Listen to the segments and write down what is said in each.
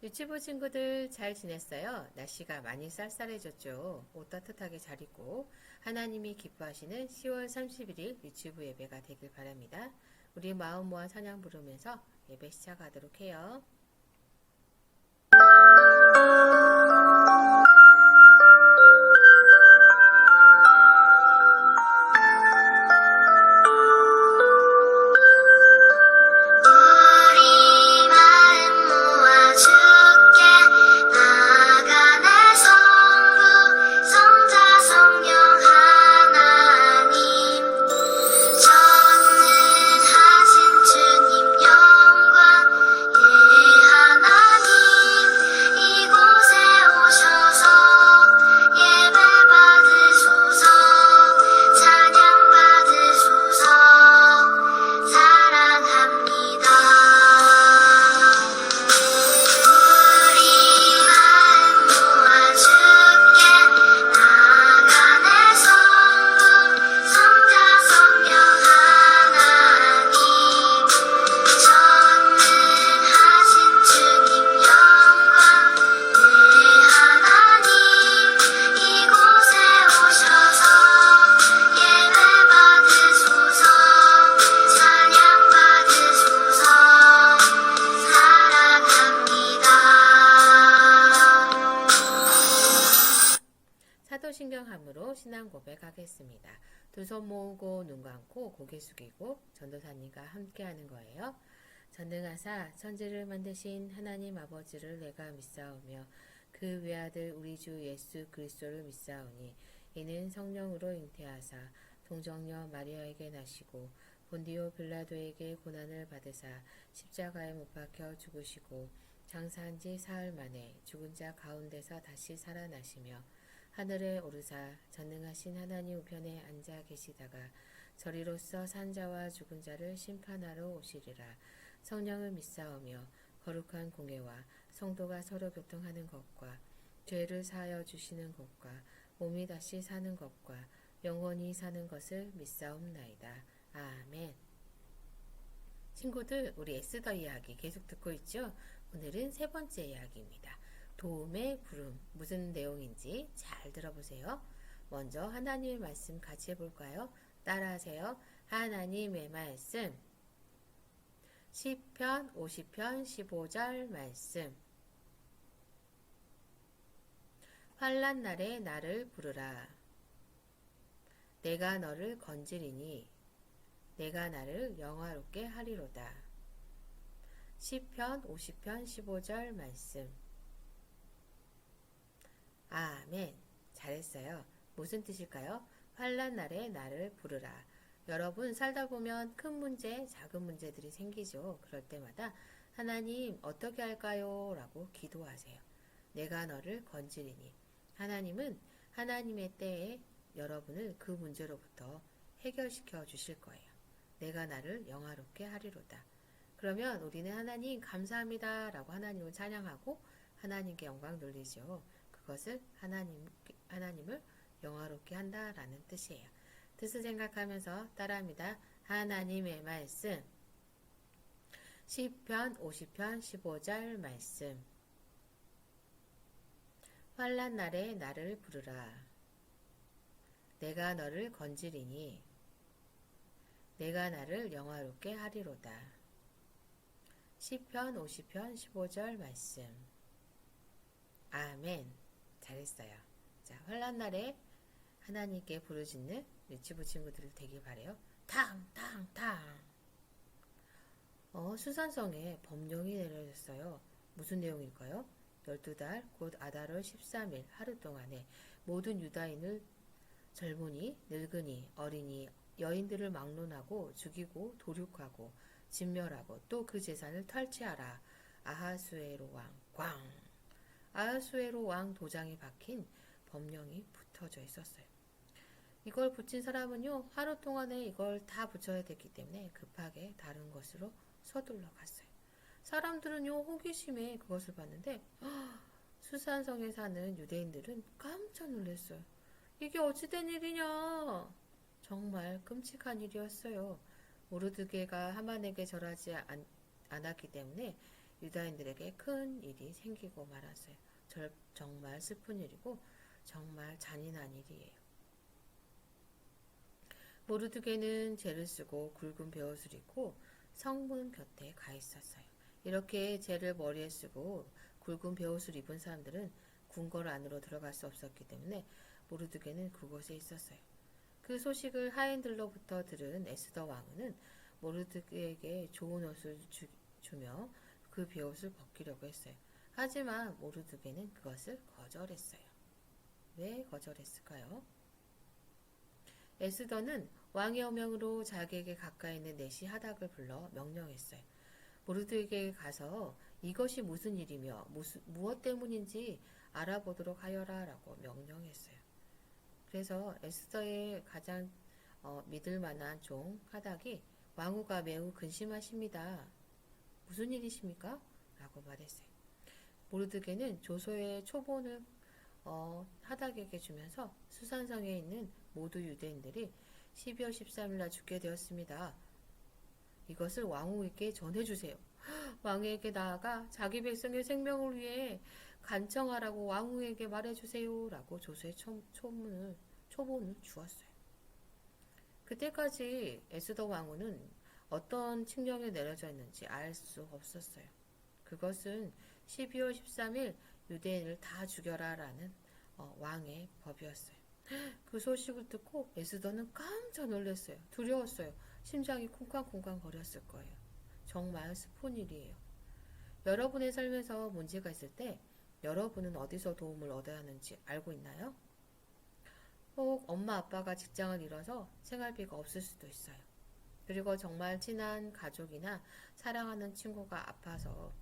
유치부 친구들 잘 지냈어요? 날씨가 많이 쌀쌀해졌죠. 옷 따뜻하게 잘 입고 하나님이 기뻐하시는 10월 31일 유치부 예배가 되길 바랍니다. 우리 마음 모아 찬양 부르면서 예배 시작하도록 해요. 사도신경함으로 신앙 고백하겠습니다. 두 손 모으고 눈 감고 고개 숙이고 전도사님과 함께하는 거예요. 전능하사 천지를 만드신 하나님 아버지를 내가 믿사오며 그 외아들 우리 주 예수 그리스도를 믿사오니 이는 성령으로 잉태하사 동정녀 마리아에게 나시고 본디오 빌라도에게 고난을 받으사 십자가에 못 박혀 죽으시고 장사한 지 사흘 만에 죽은 자 가운데서 다시 살아나시며 하늘에 오르사 전능하신 하나님 우편에 앉아 계시다가 저리로서 산자와 죽은 자를 심판하러 오시리라. 성령을 믿사오며 거룩한 공예와 성도가 서로 교통하는 것과 죄를 사하여 주시는 것과 몸이 다시 사는 것과 영원히 사는 것을 믿사옵나이다. 아멘. 친구들, 우리 에스더 이야기 계속 듣고 있죠? 오늘은 세 번째 이야기입니다. 도움의 구름. 무슨 내용인지 잘 들어보세요. 먼저 하나님의 말씀 같이 해볼까요? 따라하세요. 하나님의 말씀. 시편 50편 15절 말씀. 환난 날에 나를 부르라. 내가 너를 건지리니 내가 나를 영화롭게 하리로다. 시편 50편 15절 말씀. 아멘. 잘했어요. 무슨 뜻일까요? 환난 날에 나를 부르라. 여러분 살다 보면 큰 문제, 작은 문제들이 생기죠. 그럴 때마다 하나님 어떻게 할까요? 라고 기도하세요. 내가 너를 건지리니. 하나님은 하나님의 때에 여러분을 그 문제로부터 해결시켜 주실 거예요. 내가 나를 영화롭게 하리로다. 그러면 우리는 하나님 감사합니다 라고 하나님을 찬양하고 하나님께 영광 돌리죠. 그것을 하나님을 영화롭게 한다라는 뜻이에요. 뜻을 생각하면서 따라합니다. 하나님의 말씀. 시편 50편 15절 말씀. 환난 날에 나를 부르라. 내가 너를 건지리니 내가 나를 영화롭게 하리로다. 시편 50편 15절 말씀. 아멘. 잘했어요. 자, 환난 날에 하나님께 부르짖는 유치부 친구들 되길 바래요. 탕탕탕. 수산성에 법령이 내려졌어요. 무슨 내용일까요? 12달 곧 아달월 13일 하루 동안에 모든 유다인을 젊은이, 늙은이, 어린이, 여인들을 막론하고 죽이고 도륙하고 진멸하고 또 그 재산을 탈취하라. 아하수에로 왕 꽝. 아하수에로 왕 도장이 박힌 법령이 붙어져 있었어요. 이걸 붙인 사람은요, 하루 동안에 이걸 다 붙여야 됐기 때문에 급하게 다른 곳으로 서둘러 갔어요. 사람들은요, 호기심에 그것을 봤는데 수산성에 사는 유대인들은 깜짝 놀랐어요. 이게 어찌된 일이냐? 정말 끔찍한 일이었어요. 모르드게가 하만에게 절하지 않았기 때문에 유다인들에게 큰 일이 생기고 말았어요. 정말 슬픈 일이고 정말 잔인한 일이에요. 모르드게는 죄를 쓰고 굵은 베옷을 입고 성문 곁에 가 있었어요. 이렇게 죄를 머리에 쓰고 굵은 베옷을 입은 사람들은 궁궐 안으로 들어갈 수 없었기 때문에 모르드게는 그곳에 있었어요. 그 소식을 하인들로부터 들은 에스더 왕후는 모르드게에게 좋은 옷을 주며 그 베옷을 벗기려고 했어요. 하지만 모르드게는 그것을 거절했어요. 왜 거절했을까요? 에스더는 왕의 어명으로 자기에게 가까이 있는 내시 하닥을 불러 명령했어요. 모르드게에게 가서 이것이 무슨 일이며 무엇 때문인지 알아보도록 하여라 라고 명령했어요. 그래서 에스더의 가장 믿을 만한 종 하닥이 왕후가 매우 근심하십니다. 무슨 일이십니까? 라고 말했어요. 모르드게는 조서의 초본을 하닥에게 주면서 수산성에 있는 모두 유대인들이 12월 13일 날 죽게 되었습니다. 이것을 왕후에게 전해주세요. 왕에게 나아가 자기 백성의 생명을 위해 간청하라고 왕후에게 말해주세요. 라고 조서의 초본을 주었어요. 그때까지 에스더 왕후는 어떤 칙령이 내려져 있는지 알 수 없었어요. 그것은 12월 13일 유대인을 다 죽여라 라는 왕의 법이었어요. 그 소식을 듣고 에스더는 깜짝 놀랐어요. 두려웠어요. 심장이 쿵쾅쿵쾅 거렸을 거예요. 정말 슬픈 일이에요. 여러분의 삶에서 문제가 있을 때 여러분은 어디서 도움을 얻어야 하는지 알고 있나요? 혹 엄마 아빠가 직장을 잃어서 생활비가 없을 수도 있어요. 그리고 정말 친한 가족이나 사랑하는 친구가 아파서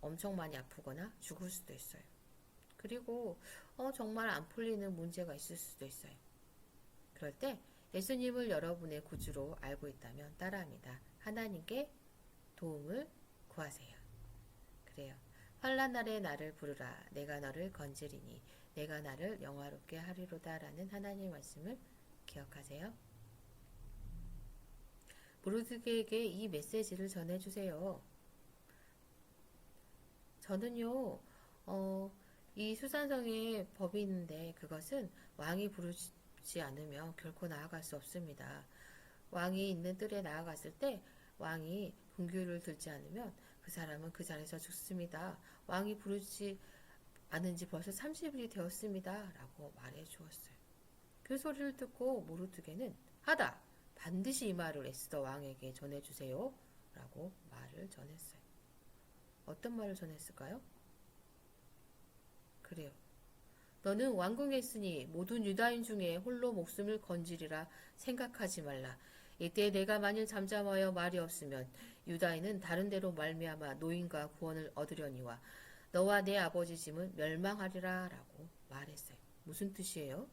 엄청 많이 아프거나 죽을 수도 있어요. 그리고 정말 안 풀리는 문제가 있을 수도 있어요. 그럴 때 예수님을 여러분의 구주로 알고 있다면 따라합니다. 하나님께 도움을 구하세요. 그래요. 환난 날에 나를 부르라. 내가 너를 건지리니 내가 나를 영화롭게 하리로다 라는 하나님의 말씀을 기억하세요. 모르드게에게 이 메시지를 전해주세요. 저는요, 이 수산성에 법이 있는데 그것은 왕이 부르지 않으면 결코 나아갈 수 없습니다. 왕이 있는 뜰에 나아갔을 때 왕이 분규를 들지 않으면 그 사람은 그 자리에서 죽습니다. 왕이 부르지 않은 지 벌써 30일이 되었습니다. 라고 말해 주었어요. 그 소리를 듣고 모르드게는 하다! 반드시 이 말을 에스더 왕에게 전해주세요. 라고 말을 전했어요. 어떤 말을 전했을까요? 그래요. 너는 왕궁에 있으니 모든 유다인 중에 홀로 목숨을 건지리라 생각하지 말라. 이때 내가 만일 잠잠하여 말이 없으면 유다인은 다른 데로 말미암아 노인과 구원을 얻으려니와 너와 내 아버지 집은 멸망하리라 라고 말했어요. 무슨 뜻이에요?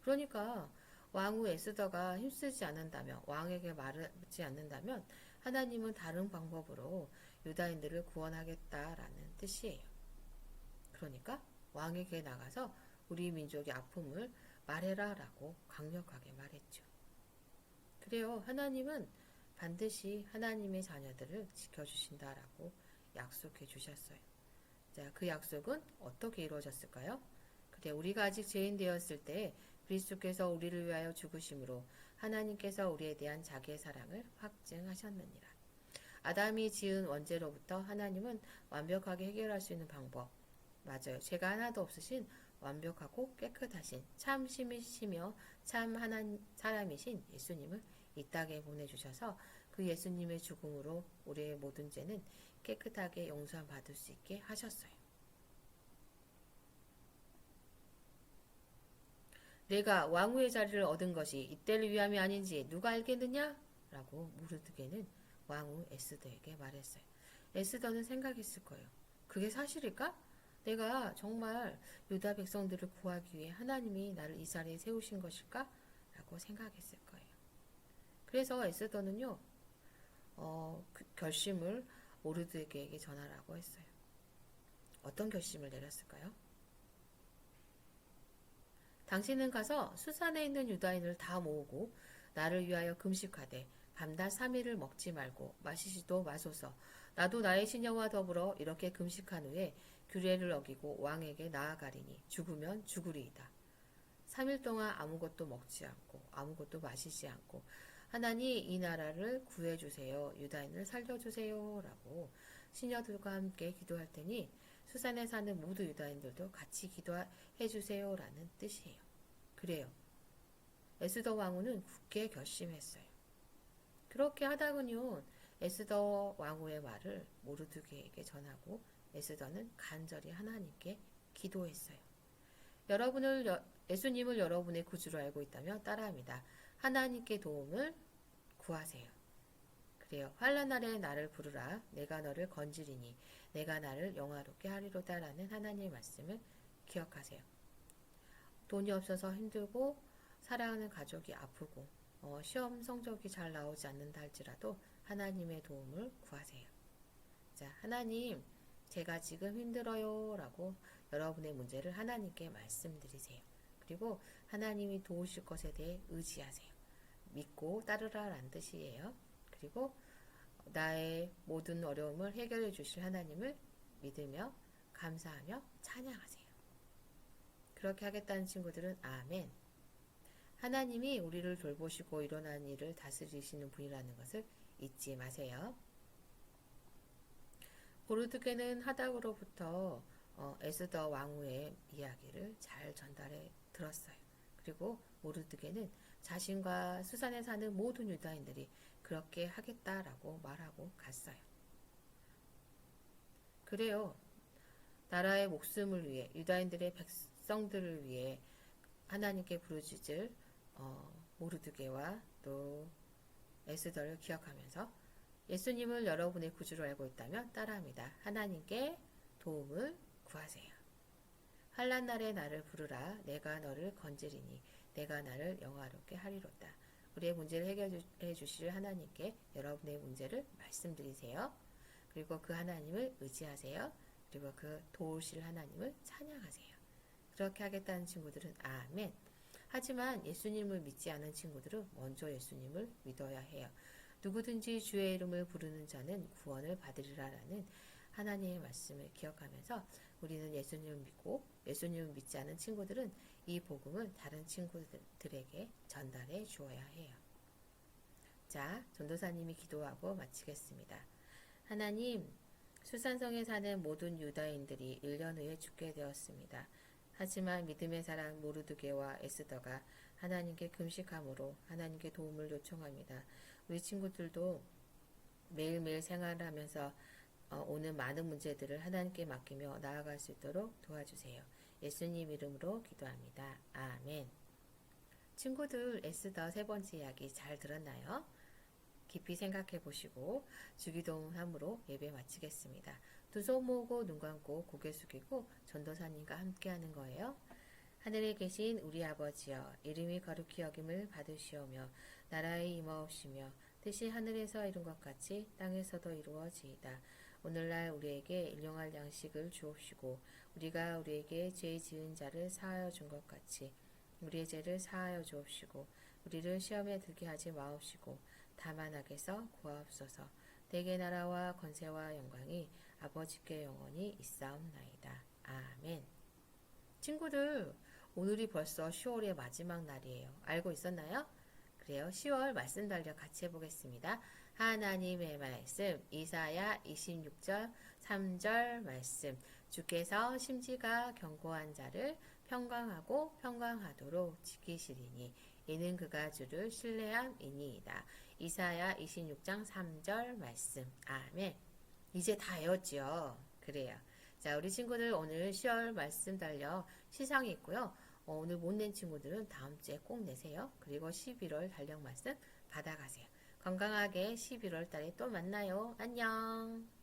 그러니까 왕후 에스더가 힘쓰지 않는다면, 왕에게 말하지 않는다면 하나님은 다른 방법으로 유다인들을 구원하겠다라는 뜻이에요. 그러니까 왕에게 나가서 우리 민족의 아픔을 말해라 라고 강력하게 말했죠. 그래요. 하나님은 반드시 하나님의 자녀들을 지켜주신다라고 약속해 주셨어요. 자, 그 약속은 어떻게 이루어졌을까요? 그래, 우리가 아직 죄인 되었을 때 그리스도께서 우리를 위하여 죽으심으로 하나님께서 우리에 대한 자기의 사랑을 확증하셨느니라. 아담이 지은 원죄로부터 하나님은 완벽하게 해결할 수 있는 방법, 맞아요. 죄가 하나도 없으신 완벽하고 깨끗하신 참 신이시며 참 사람이신 예수님을 이 땅에 보내주셔서 그 예수님의 죽음으로 우리의 모든 죄는 깨끗하게 용서받을 수 있게 하셨어요. 내가 왕후의 자리를 얻은 것이 이때를 위함이 아닌지 누가 알겠느냐? 라고 모르드게는 왕후 에스더에게 말했어요. 에스더는 생각했을 거예요. 그게 사실일까? 내가 정말 유다 백성들을 구하기 위해 하나님이 나를 이 자리에 세우신 것일까? 라고 생각했을 거예요. 그래서 에스더는요, 그 결심을 모르드게에게 전하라고 했어요. 어떤 결심을 내렸을까요? 당신은 가서 수산에 있는 유다인을 다 모으고 나를 위하여 금식하되 밤낮 3일을 먹지 말고 마시지도 마소서. 나도 나의 시녀와 더불어 이렇게 금식한 후에 규례를 어기고 왕에게 나아가리니 죽으면 죽으리이다. 3일 동안 아무것도 먹지 않고 아무것도 마시지 않고 하나님 이 나라를 구해주세요. 유다인을 살려주세요. 라고 시녀들과 함께 기도할 테니 수산에 사는 모두 유다인들도 같이 기도해 주세요. 라는 뜻이에요. 그래요. 에스더 왕후는 굳게 결심했어요. 그렇게 하다군요. 에스더 왕후의 말을 모르드게에게 전하고 에스더는 간절히 하나님께 기도했어요. 예수님을 여러분의 구주로 알고 있다면 따라합니다. 하나님께 도움을 구하세요. 그래요. 환난 날에 나를 부르라. 내가 너를 건지리니 내가 나를 영화롭게 하리로다 라는 하나님의 말씀을 기억하세요. 돈이 없어서 힘들고 사랑하는 가족이 아프고 시험 성적이 잘 나오지 않는다 할지라도 하나님의 도움을 구하세요. 자, 하나님 제가 지금 힘들어요 라고 여러분의 문제를 하나님께 말씀드리세요. 그리고 하나님이 도우실 것에 대해 의지하세요. 믿고 따르라 라는 뜻이에요. 그리고 나의 모든 어려움을 해결해 주실 하나님을 믿으며 감사하며 찬양하세요. 그렇게 하겠다는 친구들은 아멘. 하나님이 우리를 돌보시고 일어난 일을 다스리시는 분이라는 것을 잊지 마세요. 모르드게는 하닥으로부터 에스더 왕후의 이야기를 잘 전달해 들었어요. 그리고 모르드게는 자신과 수산에 사는 모든 유다인들이 그렇게 하겠다라고 말하고 갔어요. 그래요. 나라의 목숨을 위해 유다인들의 백성들을 위해 하나님께 부르짖을 모르드게와 또 에스더를 기억하면서 예수님을 여러분의 구주로 알고 있다면 따라합니다. 하나님께 도움을 구하세요. 환난 날에 나를 부르라. 내가 너를 건지리니 내가 나를 영화롭게 하리로다. 우리의 문제를 해결해 주실 하나님께 여러분의 문제를 말씀드리세요. 그리고 그 하나님을 의지하세요. 그리고 그 도우실 하나님을 찬양하세요. 그렇게 하겠다는 친구들은 아멘. 하지만 예수님을 믿지 않은 친구들은 먼저 예수님을 믿어야 해요. 누구든지 주의 이름을 부르는 자는 구원을 받으리라라는 하나님의 말씀을 기억하면서 우리는 예수님을 믿고 예수님을 믿지 않은 친구들은 이 복음을 다른 친구들에게 전달해 주어야 해요. 자, 전도사님이 기도하고 마치겠습니다. 하나님, 수산성에 사는 모든 유다인들이 1년 후에 죽게 되었습니다. 하지만 믿음의 사람 모르드게와 에스더가 하나님께 금식함으로 하나님께 도움을 요청합니다. 우리 친구들도 매일매일 생활하면서 오는 많은 문제들을 하나님께 맡기며 나아갈 수 있도록 도와주세요. 예수님 이름으로 기도합니다. 아멘. 친구들 에스더 세 번째 이야기 잘 들었나요? 깊이 생각해 보시고 주기도문함으로 예배 마치겠습니다. 두 손 모으고 눈 감고 고개 숙이고 전도사님과 함께 하는 거예요. 하늘에 계신 우리 아버지여, 이름이 거룩히 여김을 받으시오며 나라의 임하옵시며 뜻이 하늘에서 이룬 것 같이 땅에서도 이루어지이다. 오늘날 우리에게 일용할 양식을 주옵시고 우리가 우리에게 죄 지은 자를 사하여 준 것 같이 우리의 죄를 사하여 주옵시고 우리를 시험에 들게 하지 마옵시고 다만 악에서 구하옵소서. 대개 나라와 권세와 영광이 아버지께 영원히 있사옵나이다. 아멘. 친구들, 오늘이 벌써 10월의 마지막 날이에요. 알고 있었나요? 그래요. 10월 말씀 달력 같이 해보겠습니다. 하나님의 말씀 이사야 26절 3절 말씀. 주께서 심지가 견고한 자를 평강하고 평강하도록 지키시리니 이는 그가 주를 신뢰함이니이다. 이사야 26장 3절 말씀. 아멘. 이제 다 외웠죠? 그래요. 자, 우리 친구들 오늘 10월 말씀 달력 시상이 있고요. 오늘 못 낸 친구들은 다음 주에 꼭 내세요. 그리고 11월 달력 말씀 받아가세요. 건강하게 11월 달에 또 만나요. 안녕.